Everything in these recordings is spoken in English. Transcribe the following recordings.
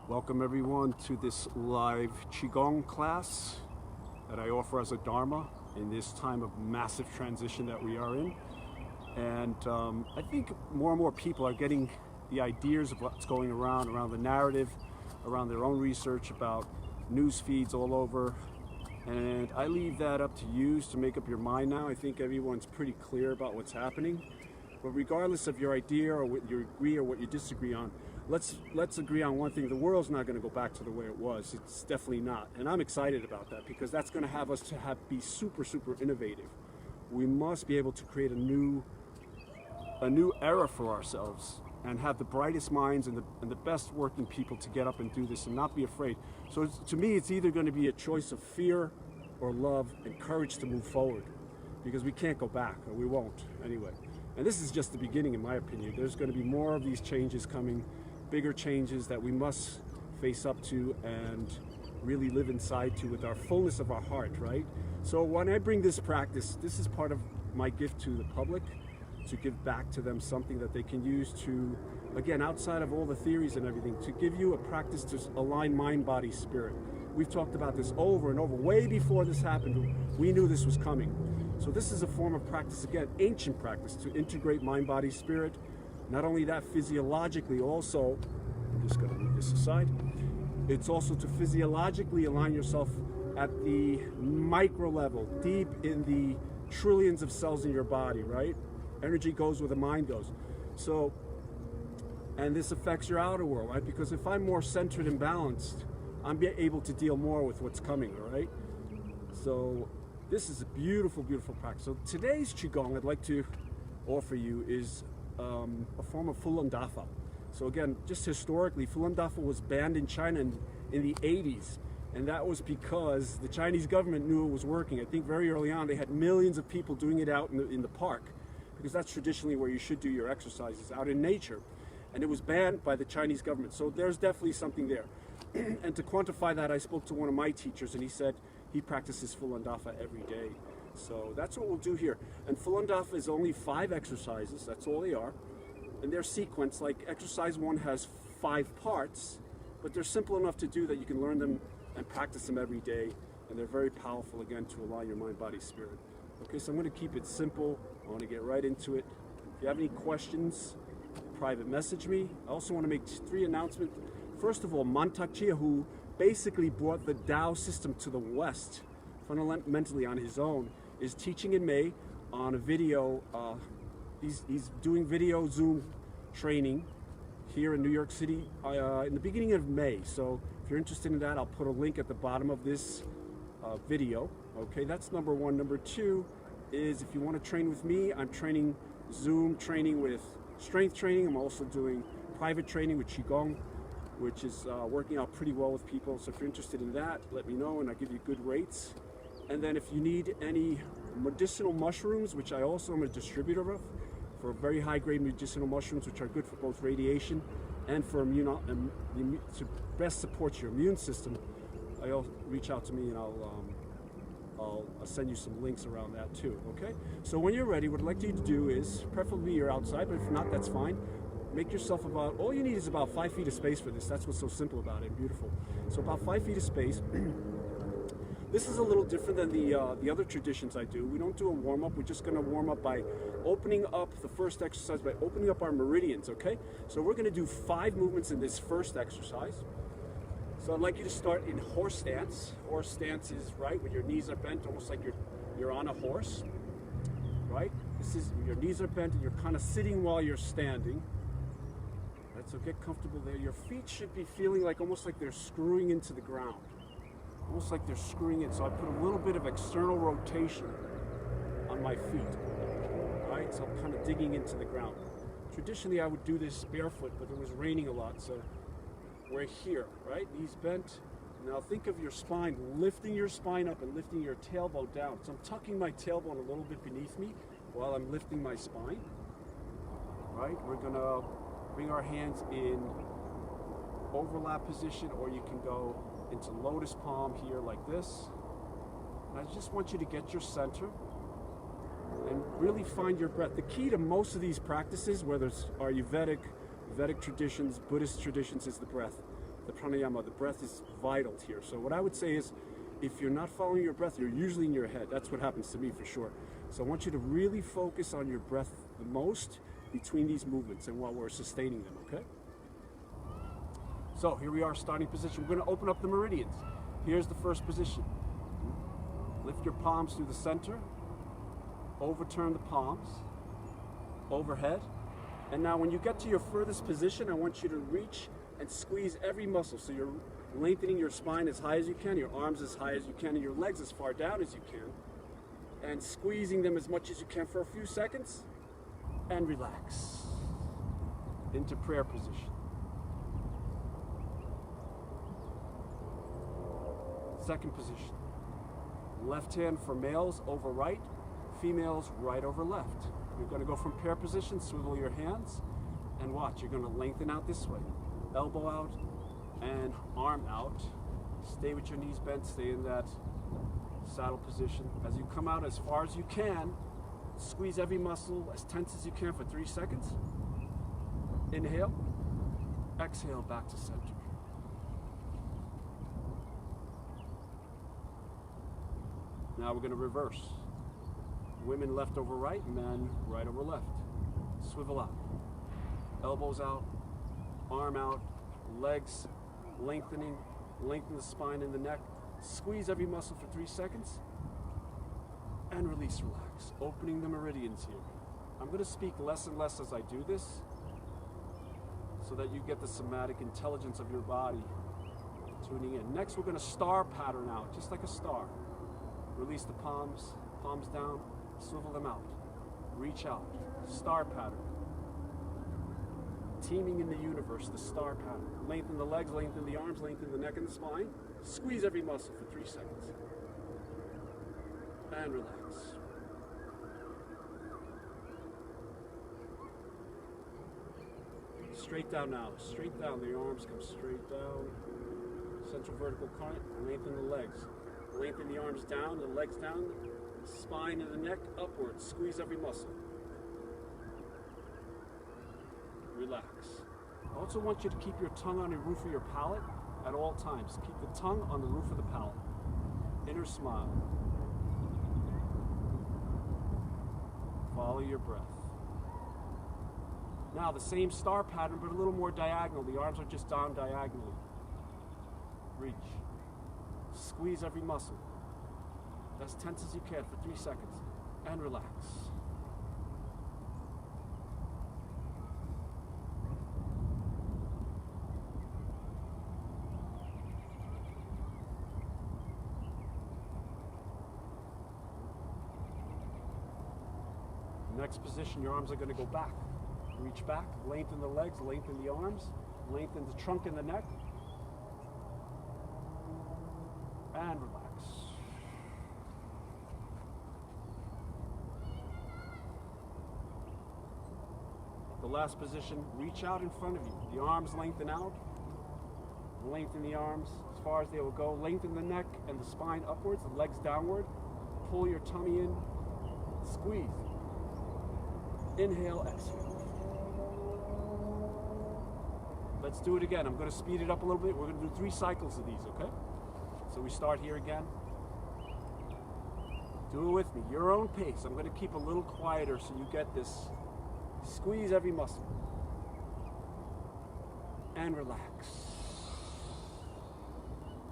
Welcome everyone to this live Qigong class that I offer as a Dharma in this time of massive transition that we are in. And I think more and more people are getting the ideas of what's going around the narrative, around their own research about news feeds all over. And I leave that up to you to make up your mind now. I think everyone's pretty clear about what's happening. But regardless of your idea or what you agree or what you disagree on, let's agree on one thing. The world's not going to go back to the way it was. It's definitely not. And I'm excited about that because that's going to have us be super innovative. We must be able to create a new era for ourselves and have the brightest minds and the best working people to get up and do this and not be afraid. So to me, it's either going to be a choice of fear or love and courage to move forward, because we can't go back, or we won't anyway. And this is just the beginning, in my opinion. There's going to be more of these changes coming, bigger changes that we must face up to and really live inside to with our fullness of our heart, right? So when I bring this practice, this is part of my gift to the public, to give back to them something that they can use to, again, outside of all the theories and everything, to give you a practice to align mind, body, spirit. We've talked about this over and over. Way before this happened, we knew this was coming. So this is a form of practice, again, ancient practice, to integrate mind, body, spirit. Not only that, physiologically also, I'm just going to move this aside, it's also to physiologically align yourself at the micro level, deep in the trillions of cells in your body, right? Energy goes where the mind goes. So, and this affects your outer world, right? Because if I'm more centered and balanced, I'm able to deal more with what's coming, all right? So this is a beautiful practice. So today's Qigong I'd like to offer you is a form of Falun Dafa. So again, just historically, Falun Dafa was banned in China in the 80s. And that was because the Chinese government knew it was working. I think very early on, they had millions of people doing it out in the park, because that's traditionally where you should do your exercises, out in nature. And it was banned by the Chinese government. So there's definitely something there. And to quantify that, I spoke to one of my teachers, and he said he practices Falun Dafa every day. So that's what we'll do here. And Falun Dafa is only 5 exercises, that's all they are. And they're sequenced, like exercise 1 has 5 parts, but they're simple enough to do that you can learn them and practice them every day. And they're very powerful, again, to align your mind, body, spirit. Okay, so I'm going to keep it simple. I want to get right into it. If you have any questions, private message me. I also want to make 3 announcements. First of all, Mantak Chia, who basically brought the Tao system to the West fundamentally on his own, is teaching in May on a video. He's doing video Zoom training here in New York City in the beginning of May. So if you're interested in that, I'll put a link at the bottom of this video. Okay, that's number 1. Number 2 is, if you want to train with me, I'm training Zoom training with strength training. I'm also doing private training with Qigong, which is working out pretty well with people. So if you're interested in that, let me know and I'll give you good rates. And then if you need any medicinal mushrooms, which I also am a distributor of, for very high grade medicinal mushrooms, which are good for both radiation and for to best support your immune system, I'll reach out to me and I'll send you some links around that too, okay? So when you're ready, what I'd like you to do is, preferably you're outside, but if not, that's fine. Make yourself all you need is about 5 feet of space for this. That's what's so simple about it and beautiful. So about 5 feet of space. This is a little different than the other traditions I do. We don't do a warm-up. We're just gonna warm up by opening up the first exercise, by opening up our meridians, okay? So we're gonna do 5 movements in this first exercise. So I'd like you to start in horse stance. Horse stance is, right, when your knees are bent, almost like you're on a horse, right? This is, your knees are bent and you're kind of sitting while you're standing. Right, so get comfortable there. Your feet should be feeling like almost like they're screwing into the ground. Almost like they're screwing in. So I put a little bit of external rotation on my feet, right? So I'm kind of digging into the ground. Traditionally, I would do this barefoot, but it was raining a lot, so we're here, right? Knees bent. Now think of your spine, lifting your spine up and lifting your tailbone down. So I'm tucking my tailbone a little bit beneath me while I'm lifting my spine, right? We're gonna bring our hands in overlap position, or you can go into lotus palm here like this. And I just want you to get your center and really find your breath. The key to most of these practices, whether it's Ayurvedic, Vedic traditions, Buddhist traditions, is the breath. the pranayama. The breath is vital here. So what I would say is, if you're not following your breath, you're usually in your head. That's what happens to me for sure. So I want you to really focus on your breath the most between these movements and while we're sustaining them, okay? So here we are, starting position. We're going to open up the meridians. Here's the first position. Lift your palms through the center. Overturn the palms. Overhead. And now when you get to your furthest position, I want you to reach and squeeze every muscle. So you're lengthening your spine as high as you can, your arms as high as you can, and your legs as far down as you can. And squeezing them as much as you can for a few seconds. And relax. Into prayer position. Second position. Left hand for males over right, females right over left. You're going to go from prayer position, swivel your hands, and watch. You're going to lengthen out this way. Elbow out and arm out. Stay with your knees bent, stay in that saddle position. As you come out as far as you can, squeeze every muscle as tense as you can for 3 seconds. Inhale, exhale back to center. Now we're going to reverse. Women left over right, men right over left. Swivel out. Elbows out, arm out, legs lengthening, lengthen the spine and the neck. Squeeze every muscle for 3 seconds. And release, relax. Opening the meridians here. I'm going to speak less and less as I do this so that you get the somatic intelligence of your body tuning in. Next, we're going to star pattern out, just like a star. Release the palms, palms down, swivel them out. Reach out, star pattern. Teaming in the universe, the star pattern. Lengthen the legs, lengthen the arms, lengthen the neck and the spine. Squeeze every muscle for 3 seconds. And relax. Straight down now, straight down. The arms come straight down. Central vertical current, lengthen the legs. Lengthen the arms down, the legs down, spine and the neck upwards. Squeeze every muscle. Relax. I also want you to keep your tongue on the roof of your palate at all times. Keep the tongue on the roof of the palate. Inner smile. Follow your breath. Now the same star pattern, but a little more diagonal. The arms are just down diagonally. Reach. Squeeze every muscle. As tense as you can for 3 seconds. And relax. Next position, your arms are going to go back. Reach back, lengthen the legs, lengthen the arms, lengthen the trunk and the neck. And relax. The last position, reach out in front of you. The arms lengthen out. Lengthen the arms as far as they will go. Lengthen the neck and the spine upwards, the legs downward. Pull your tummy in. Squeeze. Inhale, exhale. Let's do it again. I'm going to speed it up a little bit. We're going to do 3 cycles of these, okay? So we start here again. Do it with me, your own pace. I'm going to keep a little quieter so you get this. Squeeze every muscle. And relax.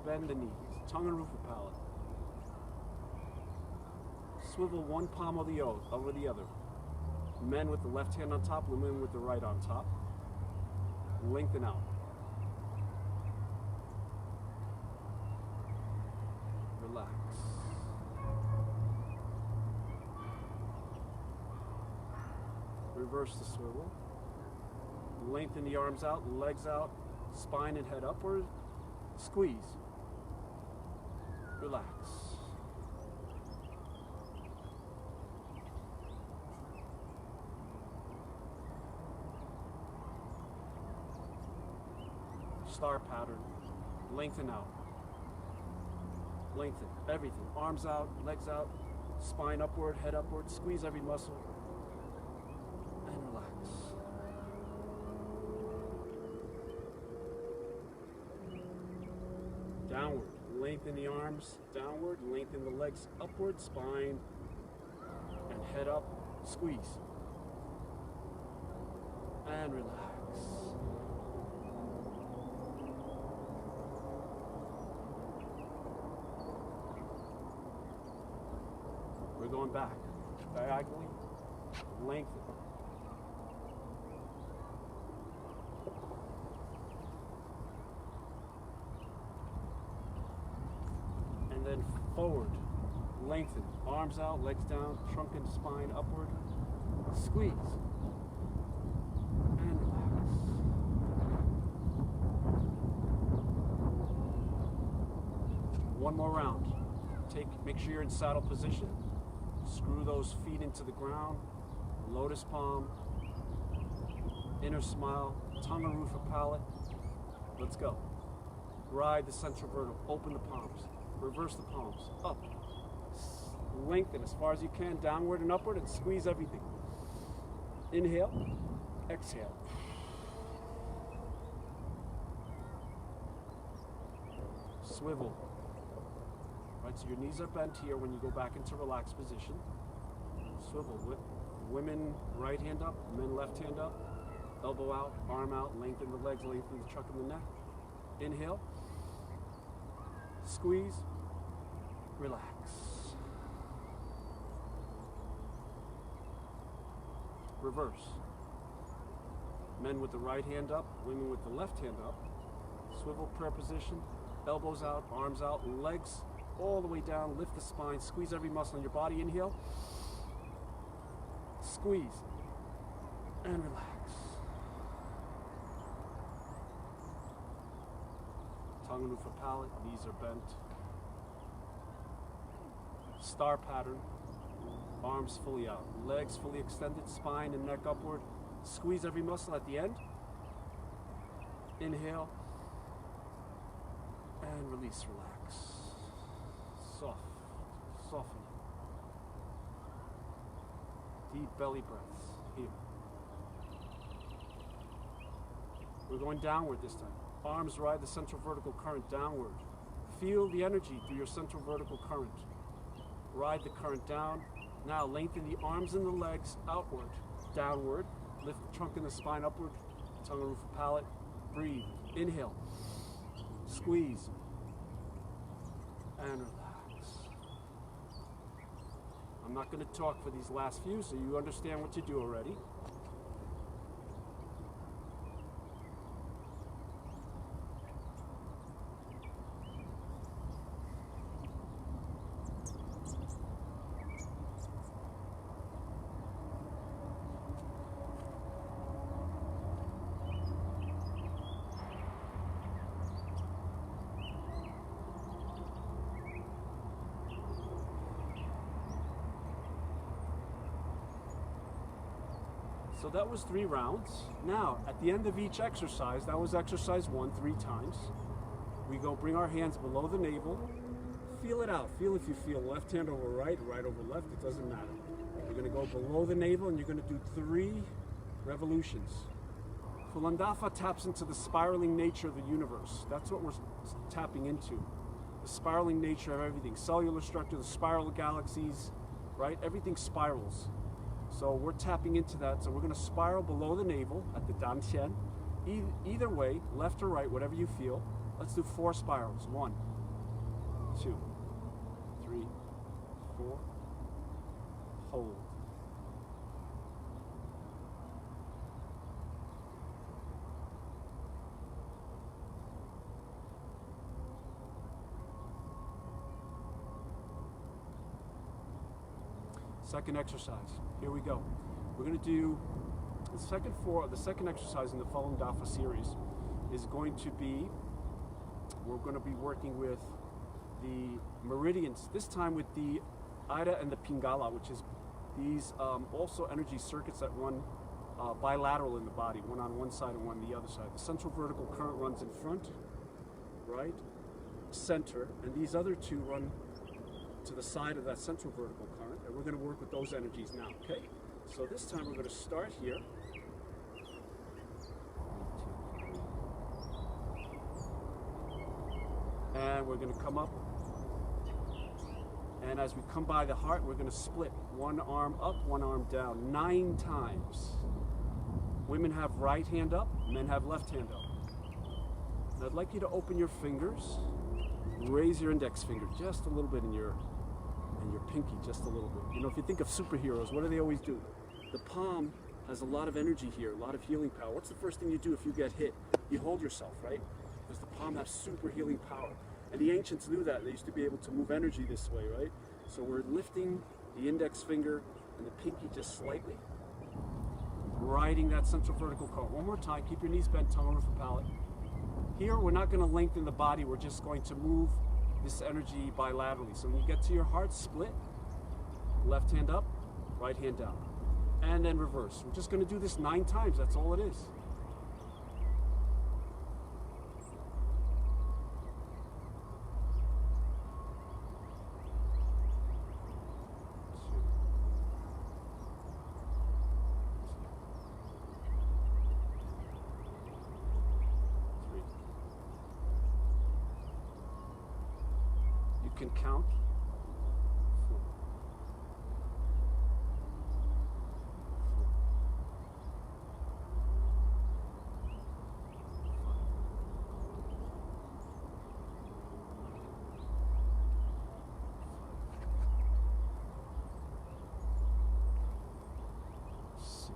Bend the knees, tongue and roof of palate. Swivel one palm over the other. Men with the left hand on top, women with the right on top. Lengthen out. Relax. Reverse the swivel. Lengthen the arms out, legs out, spine and head upward. Squeeze. Relax. Star pattern. Lengthen out. Lengthen. Everything. Arms out, legs out, spine upward, head upward. Squeeze every muscle. And relax. Lengthen the arms downward, lengthen the legs upward, spine and head up, squeeze. And relax. We're going back, diagonally, lengthen. And then forward, lengthen, arms out, legs down, trunk and spine upward, squeeze, and relax. One more round. Make sure you're in saddle position. Screw those feet into the ground, lotus palm, inner smile, tongue and roof of palate. Let's go. Ride the central vertical, open the palms, reverse the palms, up. Lengthen as far as you can, downward and upward, and squeeze everything. Inhale, exhale. Swivel. Right, so your knees are bent here when you go back into relaxed position. Swivel. Women right hand up, men left hand up. Elbow out, arm out, lengthen the legs, lengthen the trunk and the neck. Inhale. Squeeze. Relax. Reverse. Men with the right hand up, women with the left hand up. Swivel prayer position. Elbows out, arms out, legs all the way down, lift the spine, squeeze every muscle in your body. Inhale, squeeze, and relax. Tongue and roof of palate, knees are bent. Star pattern, arms fully out, legs fully extended, spine and neck upward. Squeeze every muscle at the end. Inhale, and release, relax. Soften. Deep belly breaths here. We're going downward this time. Arms ride the central vertical current downward. Feel the energy through your central vertical current. Ride the current down. Now lengthen the arms and the legs outward, downward. Lift the trunk and the spine upward. Tongue and roof of palate. Breathe. Inhale. Squeeze. And relax. I'm not going to talk for these last few, so you understand what to do already. So that was 3 rounds. Now, at the end of each exercise, that was exercise 1, 3 times. We go bring our hands below the navel. Feel it out. Feel if you feel left hand over right, right over left, it doesn't matter. You're going to go below the navel and you're going to do 3 revolutions. Falun Dafa taps into the spiraling nature of the universe. That's what we're tapping into. The spiraling nature of everything. Cellular structure, the spiral of galaxies, right? Everything spirals. So we're tapping into that. So we're going to spiral below the navel at the dantian. Either way, left or right, whatever you feel. Let's do 4 spirals. 1, 2, 3, 4. Hold. Second exercise. Here we go. We're going to do the second exercise in the Falun Dafa series is going to be, we're going to be working with the meridians, this time with the Ida and the Pingala, which is these also energy circuits that run bilateral in the body, one on one side and one on the other side. The central vertical current runs in front, right, center, and these other 2 run to the side of that central vertical current, and we're going to work with those energies now, okay? So this time we're going to start here. And Again, we're going to come up. And as we come by the heart, we're going to split. One arm up, one arm down, 9 times. Women have right hand up, men have left hand up. And I'd like you to open your fingers, raise your index finger just a little bit, and your pinky just a little bit. You know, if you think of superheroes, what do they always do? The palm has a lot of energy here, a lot of healing power. What's the first thing you do if you get hit? You hold yourself, right? Because the palm has super healing power. And the ancients knew that. They used to be able to move energy this way, right? So we're lifting the index finger and the pinky just slightly, riding that central vertical column. One more time, keep your knees bent, tongue over the palate. Here, we're not going to lengthen the body, we're just going to move this energy bilaterally. So when you get to your heart, split, left hand up, right hand down, and then reverse. We're just going to do this 9 times, that's all it is. Can count. 4, 6,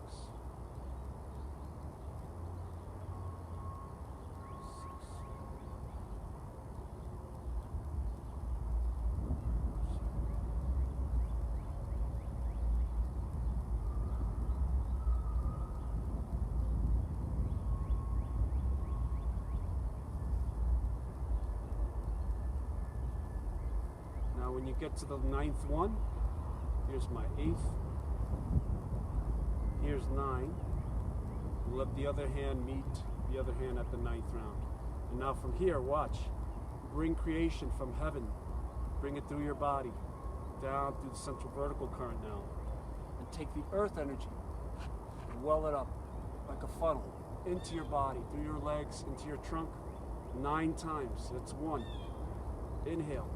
when you get to the 9th one, here's my 8th, here's 9, let the other hand meet the other hand at the 9th round. And now from here, watch, bring creation from heaven, bring it through your body, down through the central vertical current now, and take the earth energy, and well it up like a funnel, into your body, through your legs, into your trunk, 9 times, that's 1, inhale.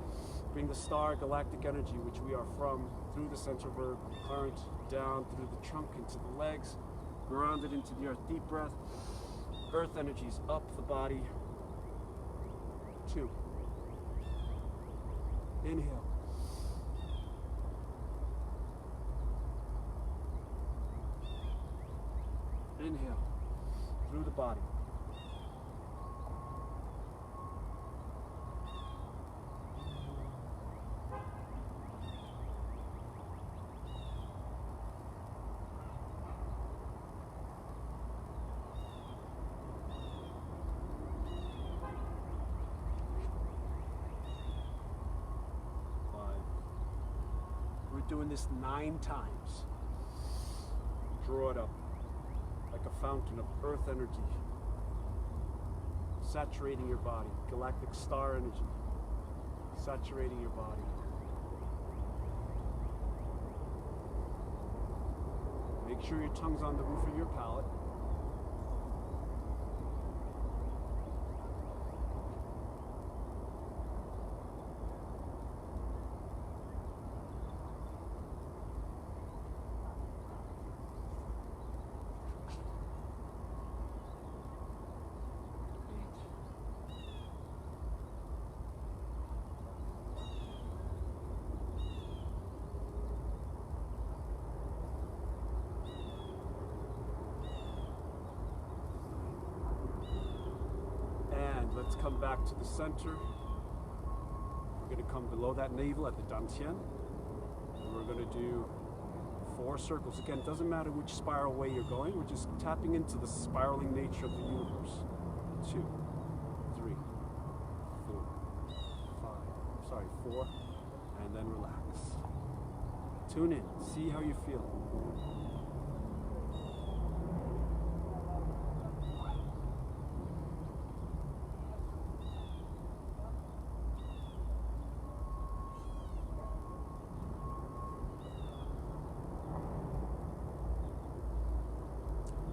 Bring the star galactic energy, which we are from, through the central vertical current, down through the trunk, into the legs, grounded into the earth. Deep breath. Earth energies up the body. 2. Inhale. Inhale. Through the body. Doing this 9 times. Draw it up like a fountain of earth energy, saturating your body. Galactic star energy, saturating your body. Make sure your tongue's on the roof of your palate. Let's come back to the center. We're going to come below that navel at the dantian. And we're going to do 4 circles. Again, it doesn't matter which spiral way you're going. We're just tapping into the spiraling nature of the universe. 2, 3, 4, 4. And then relax. Tune in. See how you feel.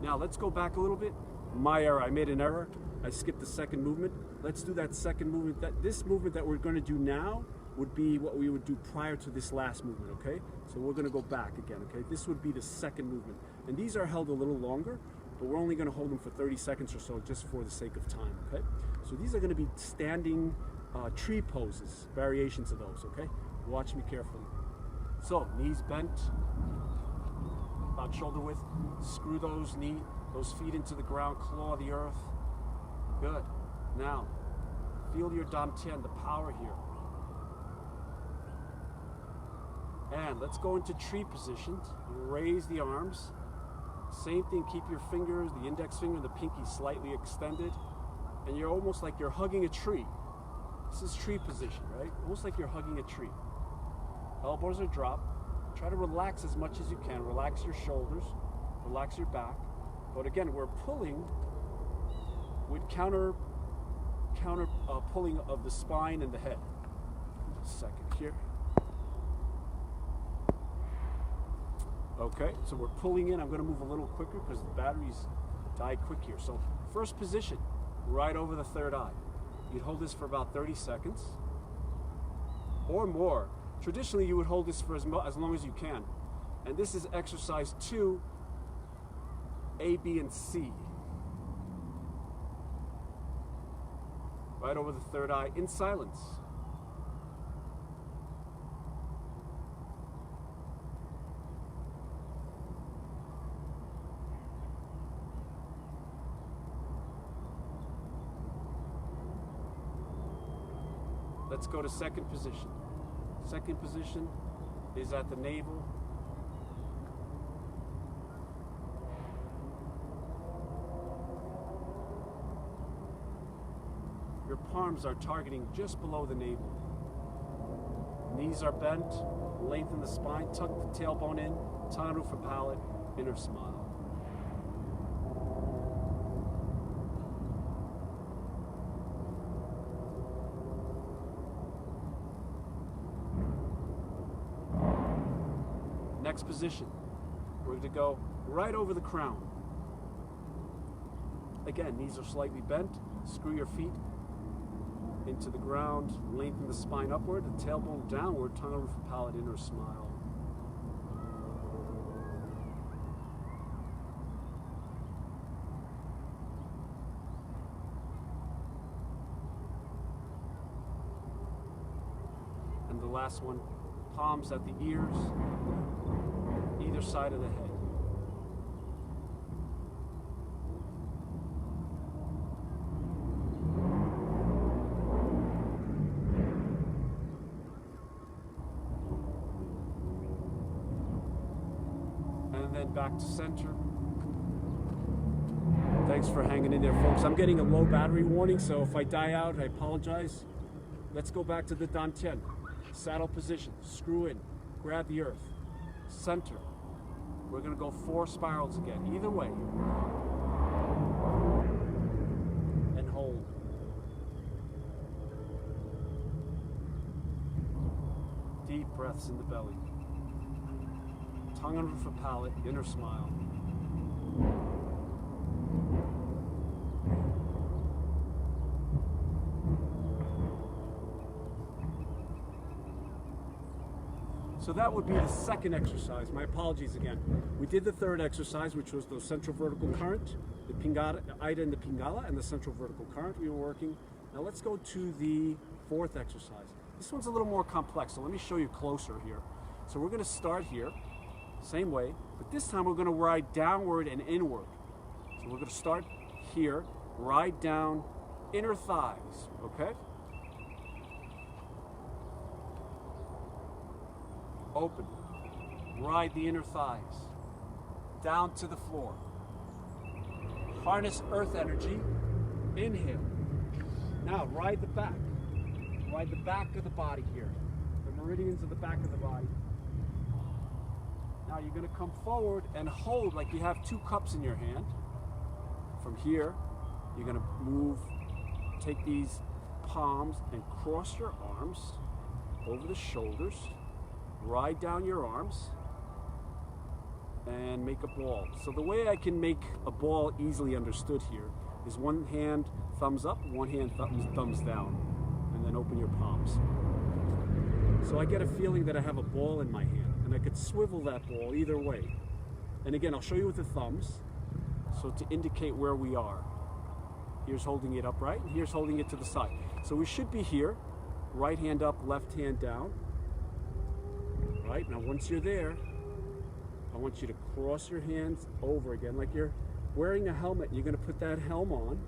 Now let's go back a little bit. My error, I made an error. I skipped the second movement. Let's do that second movement. This movement that we're going to do now would be what we would do prior to this last movement, okay? So we're going to go back again, okay? This would be the second movement. And these are held a little longer, but we're only going to hold them for 30 seconds or so just for the sake of time, okay? So these are going to be standing tree poses, variations of those, okay? Watch me carefully. So, knees bent, about shoulder width. Screw those feet into the ground, claw the earth. Good. Now, feel your dantian, the power here. And let's go into tree position. Raise the arms. Same thing, keep your fingers, the index finger and the pinky slightly extended. And you're almost like you're hugging a tree. This is tree position, right? Almost like you're hugging a tree. Elbows are dropped. Try to relax as much as you can. Relax your shoulders, relax your back. But again, we're pulling with counter pulling of the spine and the head. Just a second here. Okay, so we're pulling in. I'm going to move a little quicker because the batteries die quick here. So first position, right over the third eye. You'd hold this for about 30 seconds or more. Traditionally, you would hold this for as long as you can. And this is exercise 2, A, B, and C. Right over the third eye in silence. Let's go to second position. Second position is at the navel. Your palms are targeting just below the navel. Knees are bent, lengthen the spine, tuck the tailbone in, tongue roof of palate, inner smile. Next position, we're going to go right over the crown. Again, knees are slightly bent. Screw your feet into the ground. Lengthen the spine upward, the tailbone downward, tongue roof of palate, inner smile. And the last one, palms at the ears, either side of the head. And then back to center. Thanks for hanging in there, folks. I'm getting a low battery warning, so if I die out, I apologize. Let's go back to the dantian. Saddle position, screw in, grab the earth, center. We're going to go 4 spirals again, either way. And hold. Deep breaths in the belly. Tongue on roof of palate, inner smile. So that would be the second exercise. My apologies again. We did the third exercise, which was the central vertical current, the Pingala, Ida and the Pingala, and the central vertical current we were working. Now let's go to the fourth exercise. This one's a little more complex, so let me show you closer here. So we're going to start here, same way, but this time we're going to ride downward and inward. So we're going to start here, ride down, inner thighs, okay? Open. Ride the inner thighs. Down to the floor. Harness earth energy. Inhale. Now ride the back. Ride the back of the body here. The meridians of the back of the body. Now you're going to come forward and hold like you have 2 cups in your hand. From here, you're going to move, take these palms and cross your arms over the shoulders. Ride down your arms and make a ball. So the way I can make a ball easily understood here is one hand thumbs up, one hand thumbs down, and then open your palms. So I get a feeling that I have a ball in my hand, and I could swivel that ball either way. And again, I'll show you with the thumbs, so to indicate where we are. Here's holding it upright, and here's holding it to the side. So we should be here, right hand up, left hand down. Right, now once you're there, I want you to cross your hands over again, like you're wearing a helmet. You're gonna put that helm on,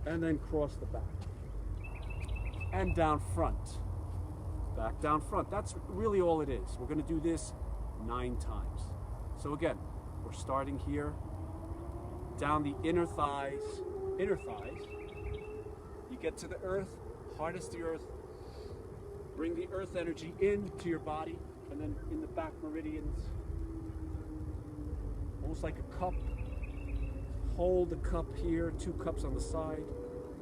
and then cross the back. And down front. Back, down, front. That's really all it is. We're gonna do this 9 times. So again, we're starting here, down the inner thighs. You get to the earth, harness the earth, bring the earth energy into your body, and then in the back meridians, almost like a cup. Hold the cup here, 2 cups on the side,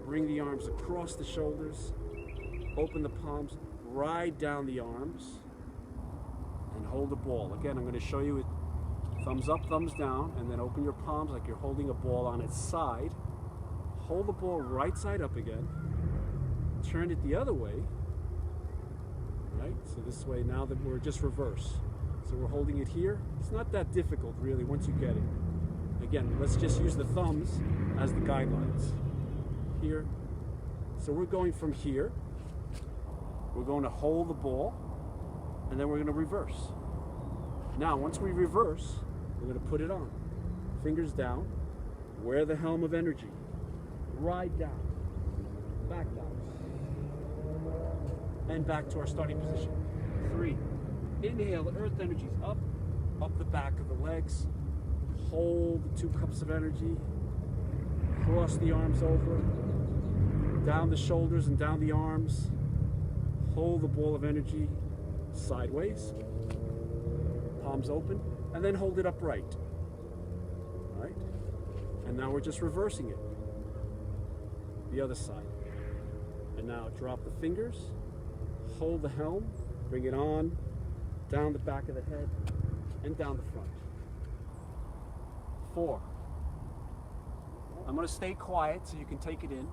bring the arms across the shoulders, open the palms, ride down the arms, and hold the ball. Again, I'm going to show you it. Thumbs up, thumbs down, and then open your palms like you're holding a ball on its side. Hold the ball right side up again. Turn it the other way. Right? So this way, now that we're just reverse. So we're holding it here. It's not that difficult, really, once you get it. Again, let's just use the thumbs as the guidelines. Here. So we're going from here. We're going to hold the ball, and then we're going to reverse. Now, once we reverse, we're going to put it on. Fingers down. Wear the helm of energy. Ride down. Back down. And back to our starting position. 3. Inhale, the earth energies up the back of the legs. Hold the 2 cups of energy. Cross the arms over. Down the shoulders and down the arms. Hold the ball of energy sideways. Palms open, and then hold it upright. Right? And now we're just reversing it. The other side. And now drop the fingers, hold the helm, bring it on, down the back of the head, and down the front. 4. I'm going to stay quiet so you can take it in.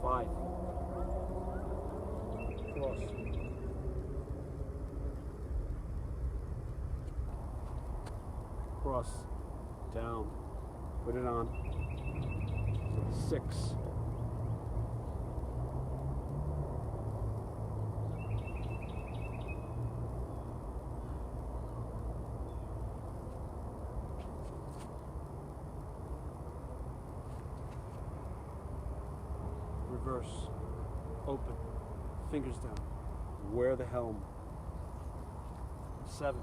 5. Cross. Cross. Down. Put it on. 6. Reverse, open, fingers down, wear the helm. 7.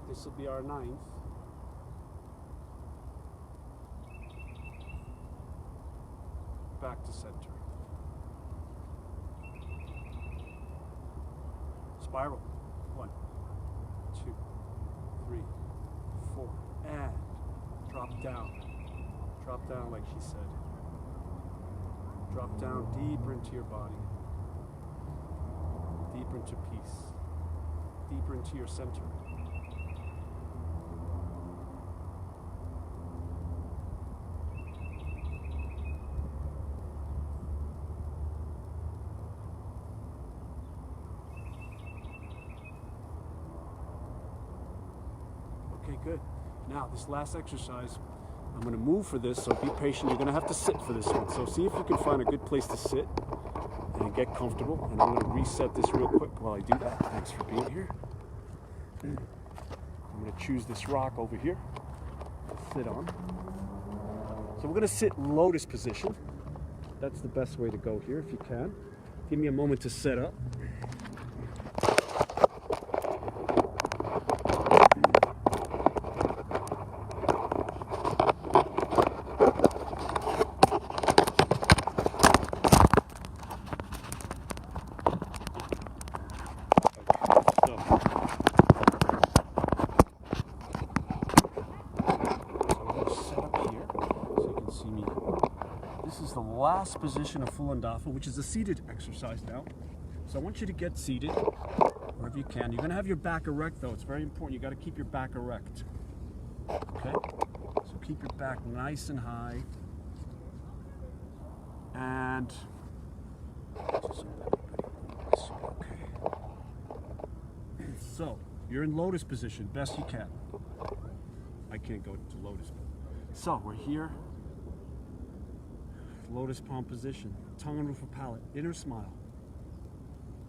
This will be our 9th. Back to center. Spiral. 1, 2, 3, 4. And drop down. Drop down like she said. Drop down deeper into your body. Deeper into peace. Deeper into your center. Okay, good. Now, this last exercise, I'm going to move for this, so be patient. You're going to have to sit for this one. So see if you can find a good place to sit and get comfortable. And I'm going to reset this real quick while I do that. Thanks for being here. I'm going to choose this rock over here to sit on. So we're going to sit lotus position. that's the best way to go here if you can. Give me a moment to set up. This is the last position of Falun Gong, which is a seated exercise now. So I want you to get seated wherever you can. You're going to have your back erect though. It's very important. You got to keep your back erect. Okay? So keep your back nice and high. And okay. So you're in lotus position, best you can. I can't go to lotus. So we're here. Lotus palm position, tongue on roof of palate, inner smile.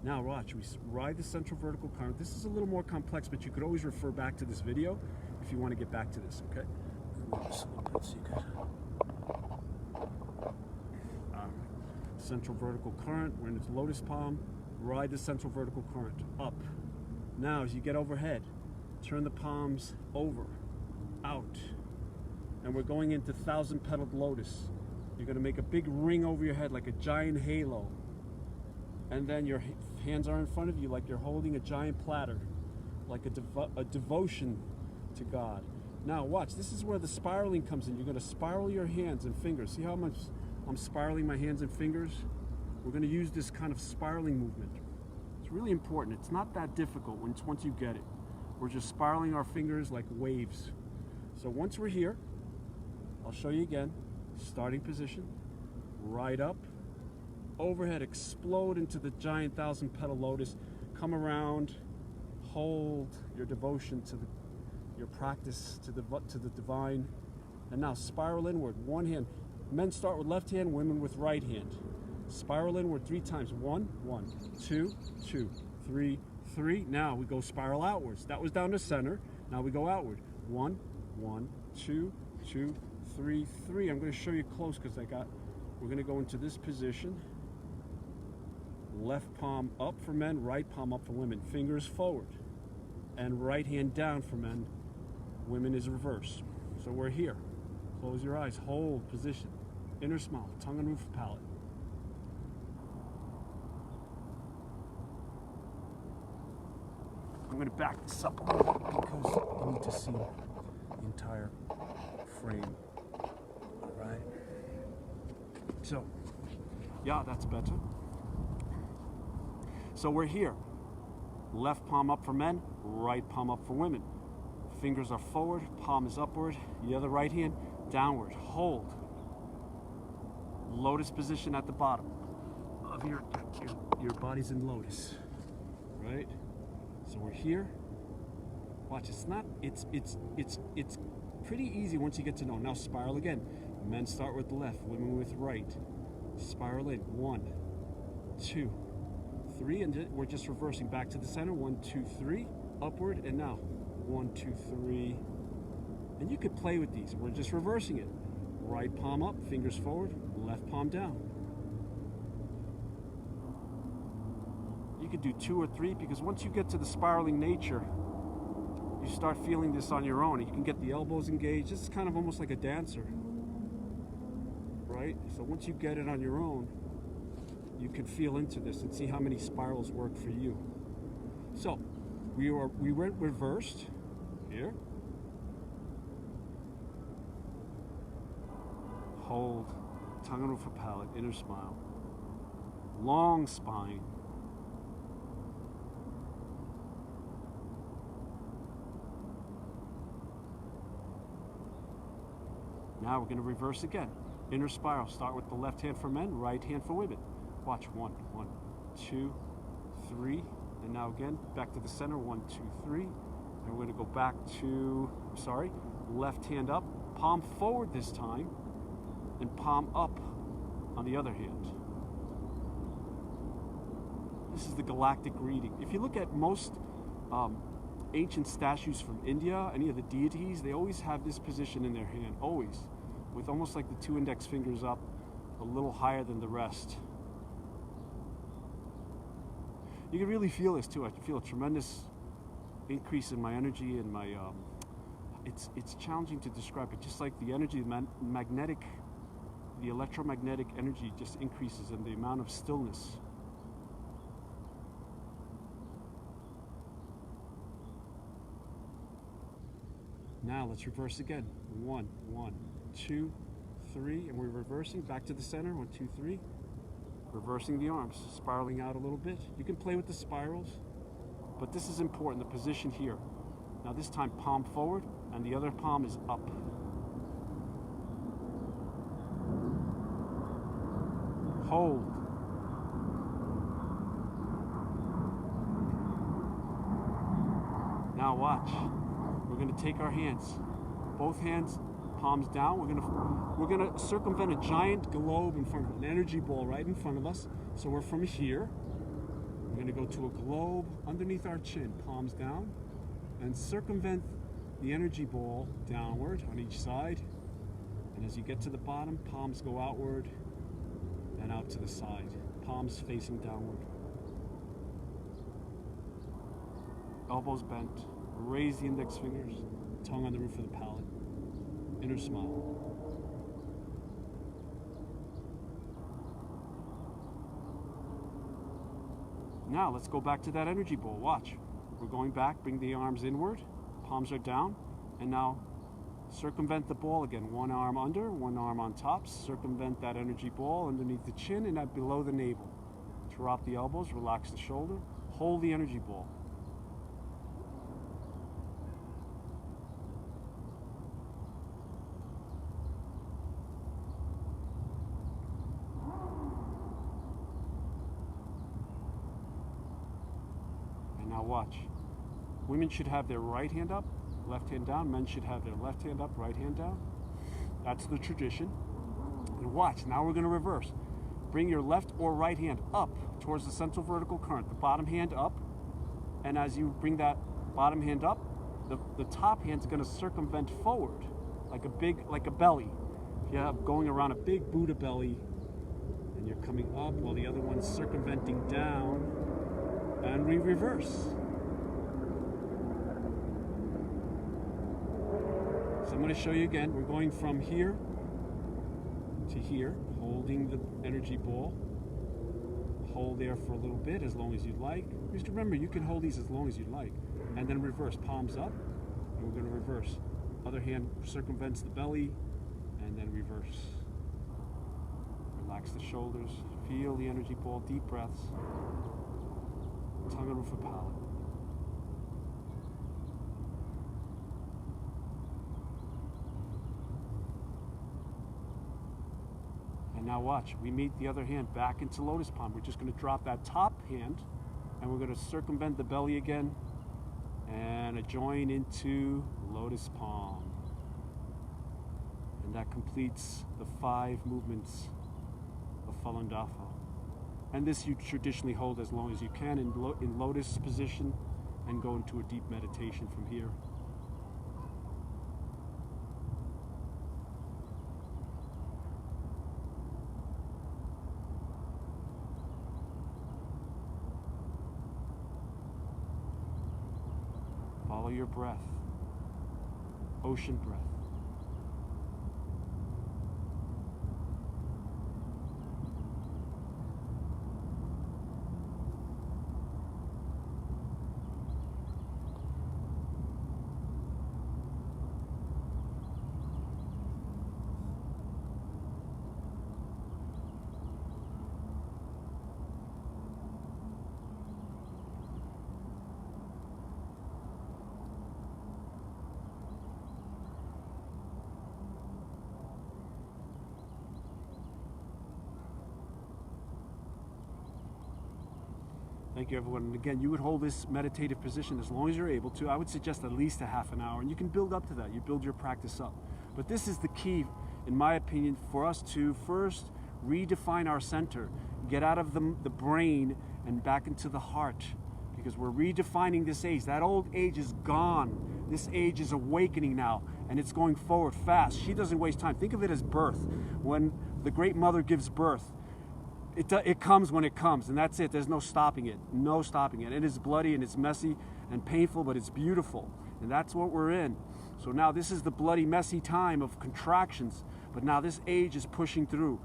Now watch, we ride the central vertical current. This is a little more complex, but you could always refer back to this video if you want to get back to this, okay? Central vertical current, we're in its lotus palm, ride the central vertical current, up. Now as you get overhead, turn the palms over, out. And we're going into 1,000-petaled lotus. You're going to make a big ring over your head like a giant halo. And then your hands are in front of you like you're holding a giant platter, like a devotion to God. Now watch, this is where the spiraling comes in. You're going to spiral your hands and fingers. See how much I'm spiraling my hands and fingers? We're going to use this kind of spiraling movement. It's really important. It's not that difficult once you get it. We're just spiraling our fingers like waves. So once we're here, I'll show you again. Starting position, right up, overhead, explode into the giant 1,000-petal lotus, come around, hold your devotion to your practice to the divine, and now spiral inward, one hand. Men start with left hand, women with right hand. Spiral inward 3 times, 1, 1, 2, 2, 3, 3. Now we go spiral outwards. That was down to center. Now we go outward. 1, 1, 2, 2, 3, 3. I'm going to show you close because we're going to go into this position. Left palm up for men, right palm up for women. Fingers forward. And right hand down for men. Women is reverse. So we're here. Close your eyes. Hold position. Inner smile. Tongue on roof of palate. I'm going to back this up a little bit because you need to see the entire frame. Right. So, yeah, that's better. So we're here. Left palm up for men, right palm up for women. Fingers are forward, palm is upward. The other right hand downward. Hold. Lotus position at the bottom of your body's in lotus. Right? So we're here. Watch, it's pretty easy once you get to know. Now spiral again. Men start with the left, women with right. Spiral in. 1, 2, 3, and we're just reversing back to the center. 1, 2, 3, upward, and now 1, 2, 3. And you could play with these. We're just reversing it. Right palm up, fingers forward, left palm down. You could do 2 or 3 because once you get to the spiraling nature, you start feeling this on your own. You can get the elbows engaged. This is kind of almost like a dancer, right? So once you get it on your own, you can feel into this and see how many spirals work for you. So we went reversed here. Hold, tongue on roof of palate, inner smile. Long spine. Now we're going to reverse again. Inner spiral. Start with the left hand for men, right hand for women. Watch. 1, 1, 2, 3. And now again, back to the center. 1, 2, 3. And we're going to go back to, left hand up, palm forward this time, and palm up on the other hand. This is the galactic reading. If you look at most ancient statues from India, any of the deities, they always have this position in their hand, always, with almost like the 2 index fingers up, a little higher than the rest. You can really feel this too. I feel a tremendous increase in my energy and my, it's challenging to describe, but just like the energy, the electromagnetic energy just increases in the amount of stillness. Now let's reverse again. 1, 1, 2, 3, and we're reversing back to the center. 1, 2, 3. Reversing the arms, spiraling out a little bit. You can play with the spirals, but this is important, the position here. Now this time palm forward, and the other palm is up. Hold. Now watch. We're going to take our hands, both hands, palms down. We're gonna circumvent a giant globe in front of us, an energy ball right in front of us. So we're from here. We're going to go to a globe underneath our chin, palms down, and circumvent the energy ball downward on each side. And as you get to the bottom, palms go outward and out to the side, palms facing downward. Elbows bent. Raise the index fingers, tongue on the roof of the palate. Inner smile. Now let's go back to that energy ball. Watch. We're going back, bring the arms inward, palms are down, and now circumvent the ball again. One arm under, one arm on top. Circumvent that energy ball underneath the chin and that below the navel. Drop the elbows, relax the shoulder, hold the energy ball. Now watch. Women should have their right hand up, left hand down. Men should have their left hand up, right hand down. That's the tradition. And watch, now we're going to reverse. Bring your left or right hand up towards the central vertical current, the bottom hand up. And as you bring that bottom hand up, the top hand's going to circumvent forward like a belly. If you have going around a big Buddha belly, and you're coming up while the other one's circumventing down. And we reverse. So I'm going to show you again. We're going from here to here, holding the energy ball. Hold there for a little bit, as long as you'd like. Just remember, you can hold these as long as you'd like. And then reverse, palms up, and we're going to reverse. Other hand circumvents the belly, and then reverse. Relax the shoulders, feel the energy ball, deep breaths. Tongue on roof of palate. And now watch, we meet the other hand back into lotus palm. We're just going to drop that top hand and we're going to circumvent the belly again and join into lotus palm. And that completes the 5 movements of Falun Dafa. And this you traditionally hold as long as you can in lotus position and go into a deep meditation from here. Follow your breath, ocean breath. Thank you, everyone. And again, you would hold this meditative position as long as you're able to. I would suggest at least a half an hour, and you can build up to that. You build your practice up. But this is the key, in my opinion, for us to first redefine our center, get out of the brain and back into the heart, because we're redefining this age. That old age is gone. This age is awakening now, and it's going forward fast. She doesn't waste time. Think of it as birth. When the Great Mother gives birth. It comes when it comes, and that's it. There's no stopping it. No stopping it. It is bloody and it's messy and painful, but it's beautiful. And that's what we're in. So now this is the bloody, messy time of contractions, but now this age is pushing through.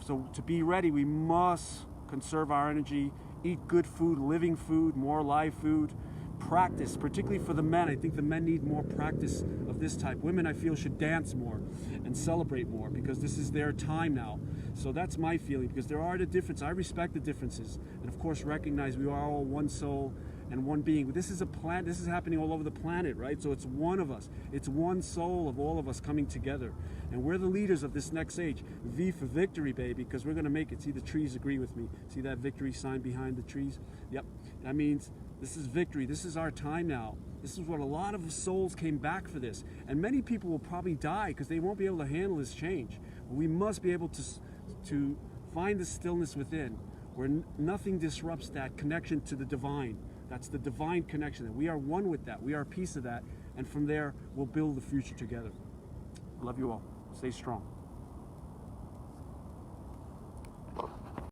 So to be ready, we must conserve our energy, eat good food, living food, more live food, practice, particularly for the men. I think the men need more practice of this type. Women, I feel, should dance more and celebrate more because this is their time now. So that's my feeling, because there are the differences. I respect the differences, and of course recognize we are all one soul and one being. But this is a planet. This is happening all over the planet, right? So it's one of us. It's one soul of all of us coming together, and we're the leaders of this next age. V for victory, baby, because we're going to make it. See, the trees agree with me. See that victory sign behind the trees? Yep, that means this is victory. This is our time now. This is what a lot of souls came back for this, and many people will probably die because they won't be able to handle this change. But we must be able to find the stillness within, where nothing disrupts that connection to the divine. That's the divine connection. And we are one with that. We are a piece of that. And from there, we'll build the future together. I love you all. Stay strong.